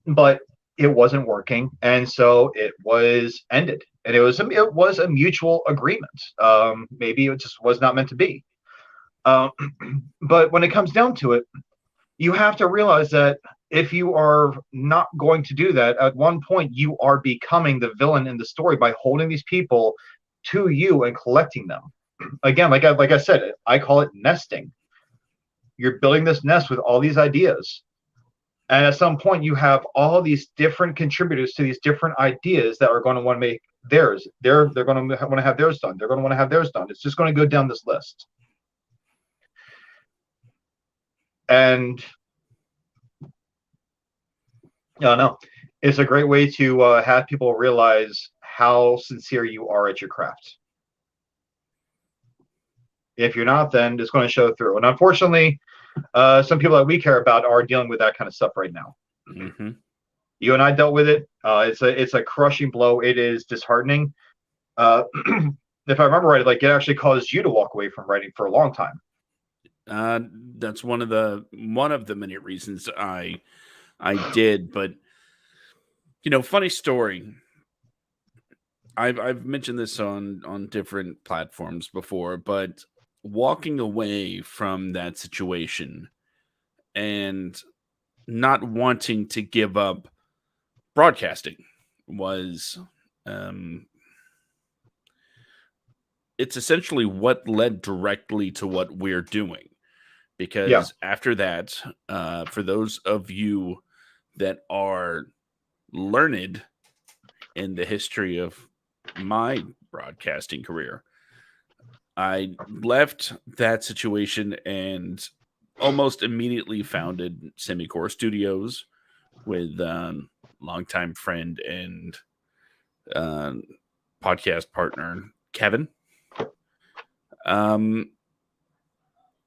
but it wasn't working, and so it was ended. And it was a mutual agreement. Maybe it just was not meant to be. Um, but when it comes down to it, you have to realize that if you are not going to do that, at one point you are becoming the villain in the story by holding these people to you and collecting them. Again, like I said, I call it nesting. You're building this nest with all these ideas. And at some point, you have all these different contributors to these different ideas that are going to want to make theirs. They're going to want to have theirs done. They're going to want to have theirs done. It's just going to go down this list. And no, no, it's a great way to have people realize how sincere you are at your craft. If you're not, then it's going to show through. And unfortunately, some people that we care about are dealing with that kind of stuff right now. Mm-hmm. You and I dealt with it. It's a crushing blow. It is disheartening. Uh, if I remember right, like it actually caused you to walk away from writing for a long time. That's one of the many reasons I did. But funny story. I've mentioned this on different platforms before, but walking away from that situation and not wanting to give up broadcasting was um it's essentially what led directly to what we're doing, Yeah, because after that, for those of you that are learned in the history of my broadcasting career, I left that situation and almost immediately founded Semicore Studios with longtime friend and uh, podcast partner Kevin. Um,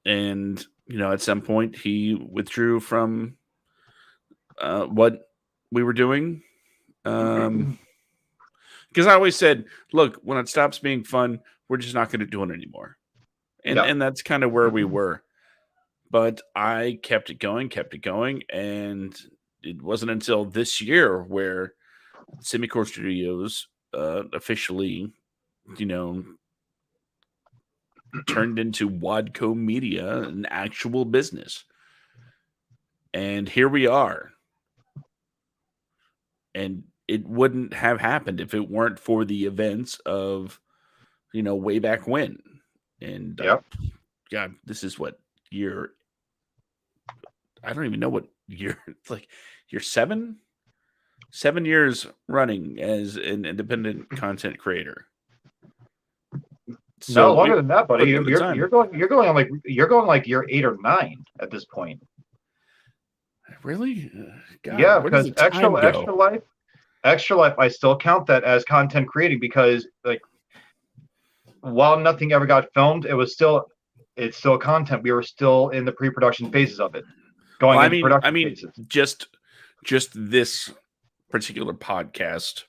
and at some point he withdrew from what we were doing. Because I always said, look, when it stops being fun, we're just not going to do it anymore. And yeah, and that's kind of where we were. But I kept it going, and it wasn't until this year where Semicore Studios officially, you know, turned into Wadco Media, an actual business. And here we are. And it wouldn't have happened if it weren't for the events of, way back when. And yeah. God, this is what year, I don't even know what year. It's like year 7 years running as an independent content creator. No, So longer we than that, buddy. put in the time. You're going like year 8 or 9 at this point. Really? God, Yeah, where does because the time go? extra life, I still count that as content creating because like while nothing ever got filmed, it's still content. We were still in the pre-production phases of it, Well, going I into mean, I production mean, phases. just this particular podcast.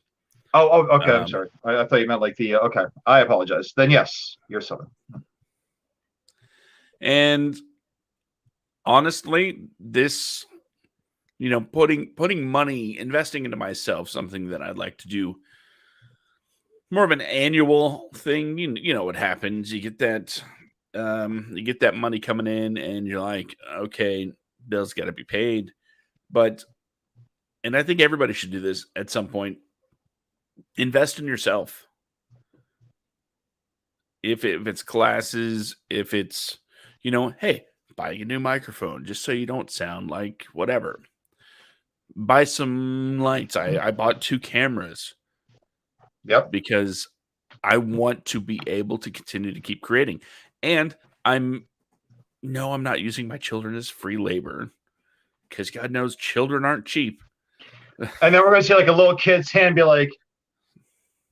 Oh, okay. I'm Um, sorry. I thought you meant like the. Okay, I apologize. Then yes, you're southern. and honestly, this, putting money, investing into myself, something that I'd like to do more of an annual thing. You know what happens. You get that money coming in and you're like, okay, bills got to be paid. But, and I think everybody should do this at some point, invest in yourself. If it's classes, if it's, hey, buying a new microphone just so you don't sound like whatever. Buy some lights. I bought 2 cameras Yep. because I want to be able to continue to keep creating. And I'm not using my children as free labor because God knows children aren't cheap. And then we're gonna see like a little kid's hand be like,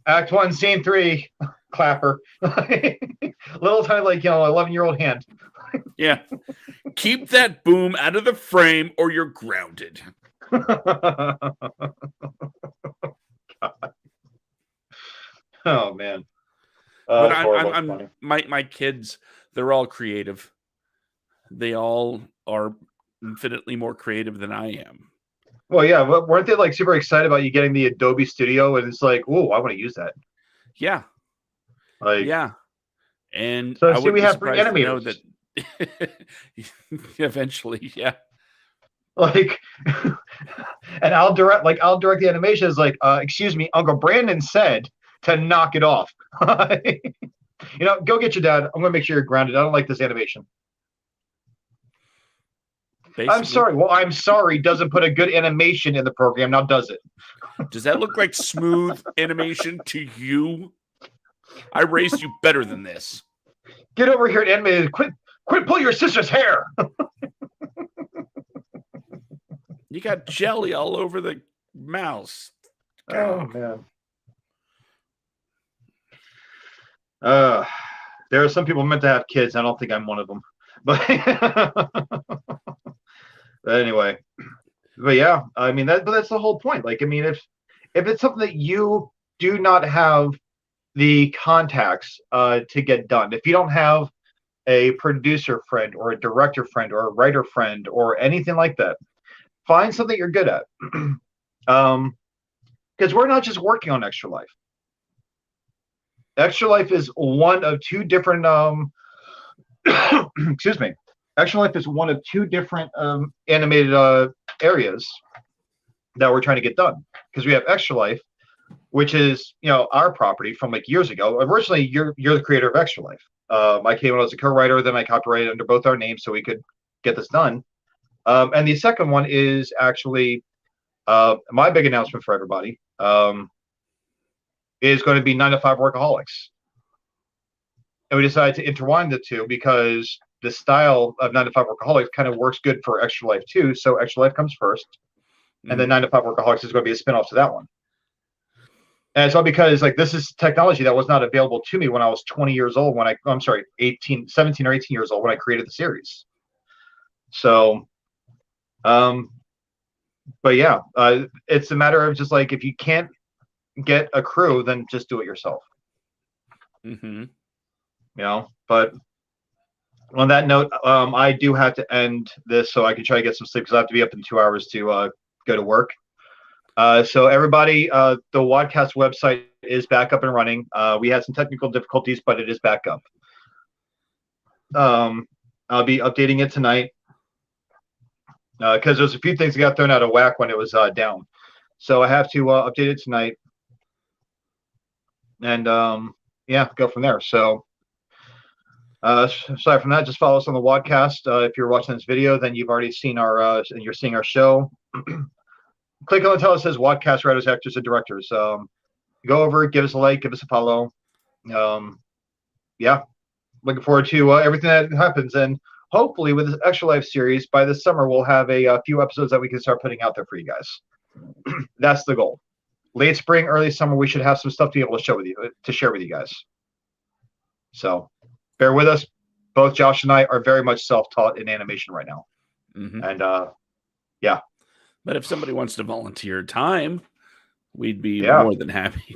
Act 1, Scene 3, clapper. Little tiny 11-year-old hand. Yeah. Keep that boom out of the frame or you're grounded. Oh man. But That's horrible. I'm Funny. my kids, they're all creative. They all are infinitely more creative than I am. Well, yeah, weren't they like super excited about you getting the Adobe Studio? And it's like, oh, I want to use that. Yeah. Like, Yeah. And so I see, wouldn't we be have free surprised to know animators. that eventually, yeah. Like, and I'll direct the animations. Like, excuse me, Uncle Brandon said to knock it off. Go get your dad. I'm gonna make sure you're grounded. I don't like this animation. Basically. I'm sorry. Well, I'm sorry. Doesn't put a good animation in the program. Now does it? Does that look like smooth animation to you? I raised you better than this. Get over here and animate. Quit pulling your sister's hair. You got jelly all over the mouse. God. Oh man. There are some people meant to have kids. I don't think I'm one of them. But, but anyway. But yeah, I mean that's the whole point. Like, I mean, if it's something that you do not have the contacts to get done, if you don't have a producer friend or a director friend or a writer friend or anything like that, find something you're good at. Because we're not just working on Extra Life. Extra Life is one of 2 different excuse me. Extra Life is one of 2 different animated areas that we're trying to get done. Because we have Extra Life, which is our property from like years ago. Originally, you're the creator of Extra Life. I came on as a co-writer, then I copyrighted under both our names so we could get this done. And the second one is actually my big announcement for everybody is going to be 9 to 5 Workaholics. And we decided to intertwine the 2 because the style of 9 to 5 Workaholics kind of works good for Extra Life too. So Extra Life comes first, and then 9 to 5 Workaholics is going to be a spinoff to that one. And it's all because like this is technology that was not available to me when I was 20 years old I'm sorry, 17 or 18 years old when I created the series. So, but yeah, it's a matter of just like, if you can't get a crew, then just do it yourself. Mm-hmm. But on that note, I do have to end this so I can try to get some sleep because I have to be up in 2 hours to go to work. So everybody, the WADcast website is back up and running. We had some technical difficulties, but it is back up. I'll be updating it tonight because there's a few things that got thrown out of whack when it was down. So I have to update it tonight. And yeah, go from there. So aside from that, just follow us on the WADcast. If you're watching this video, then you've already seen you're seeing our show. Click on the title that says WADcast Writers, Actors, and Directors. Go over, give us a like, give us a follow. yeah, looking forward to everything that happens. And hopefully, with this Extra Life series, by this summer, we'll have a few episodes that we can start putting out there for you guys. That's the goal. Late spring, early summer, we should have some stuff to be able to share with you guys. So, bear with us. Both Josh and I are very much self-taught in animation right now, and yeah. But if somebody wants to volunteer time, we'd be Yeah. more than happy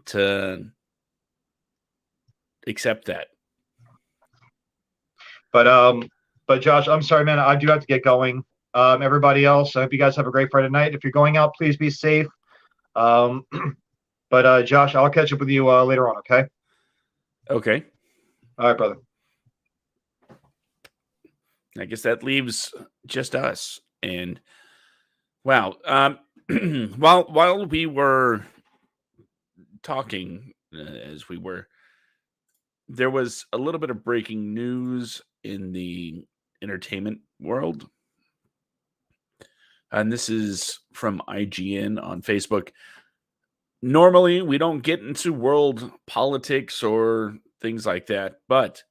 to accept that. But Josh, I'm sorry, man. I do have to get going. Everybody else, I hope you guys have a great Friday night. If you're going out, please be safe. But Josh, I'll catch up with you later on. Okay. Okay. All right, brother. I guess that leaves just us. And wow, while we were talking, there was a little bit of breaking news in the entertainment world. And this is from IGN on Facebook. Normally, we don't get into world politics or things like that, but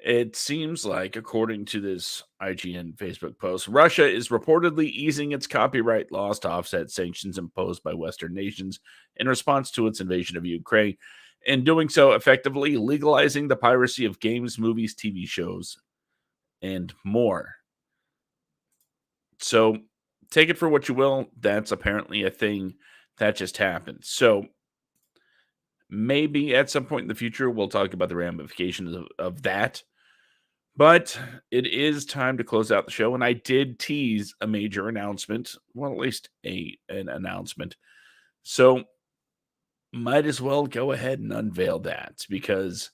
it seems like, according to this IGN Facebook post, Russia is reportedly easing its copyright laws to offset sanctions imposed by Western nations in response to its invasion of Ukraine, in doing so effectively legalizing the piracy of games, movies, TV shows, and more. So take it for what you will. That's apparently a thing that just happened. So maybe at some point in the future, we'll talk about the ramifications of that. But it is time to close out the show, and I did tease a major announcement. Well, at least an announcement. So might as well go ahead and unveil that, because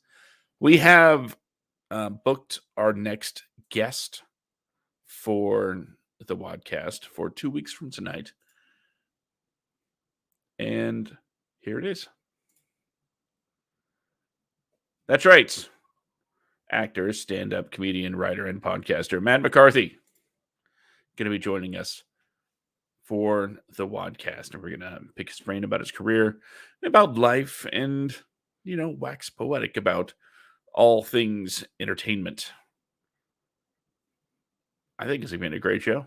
we have booked our next guest for the WADcast for 2 weeks from tonight. And here it is. That's right. Actor, stand-up comedian, writer, and podcaster Matt McCarthy going to be joining us for the WADcast, and we're going to pick his brain about his career, about life, and wax poetic about all things entertainment. I think it's going to be a great show.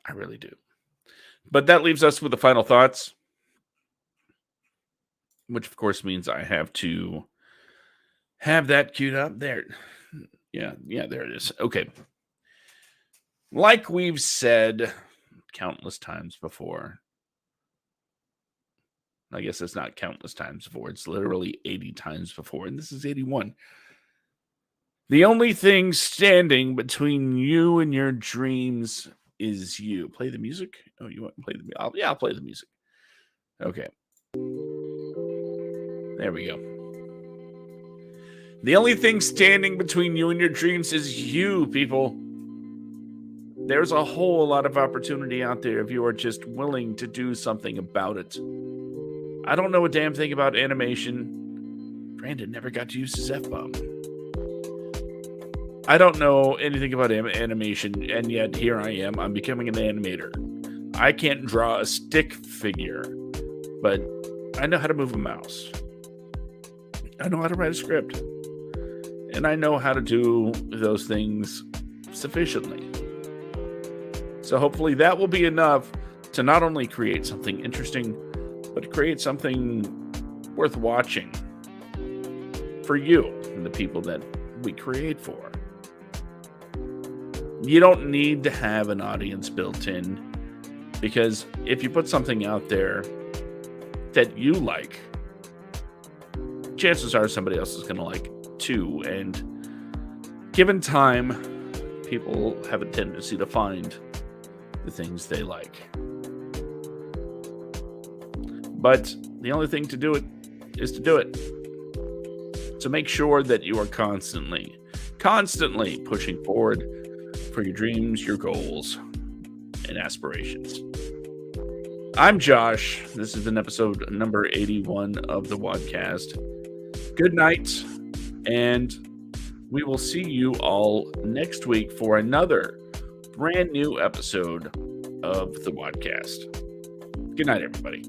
I really do. But that leaves us with the final thoughts, which of course means I have to have that queued up there. Yeah, there it is. Okay. Like we've said countless times before, I guess it's not countless times before, it's literally 80 times before, and this is 81. The only thing standing between you and your dreams is you. Play the music? Oh, you want to play the music? I'll play the music. Okay. There we go. The only thing standing between you and your dreams is you, people. There's a whole lot of opportunity out there if you are just willing to do something about it. I don't know a damn thing about animation. Brandon never got to use his F-bomb. I don't know anything about animation, and yet here I am. I'm becoming an animator. I can't draw a stick figure, but I know how to move a mouse. I know how to write a script. And I know how to do those things sufficiently. So hopefully that will be enough to not only create something interesting, but to create something worth watching for you and the people that we create for. You don't need to have an audience built in, because if you put something out there that you like, chances are somebody else is going to like it too. And given time, people have a tendency to find the things they like. But the only thing to do it is to do it. So make sure that you are constantly pushing forward for your dreams, your goals, and aspirations. I'm Josh. This has been episode number 81 of the WADcast. Good night, and we will see you all next week for another brand new episode of the WADcast. Good night, everybody.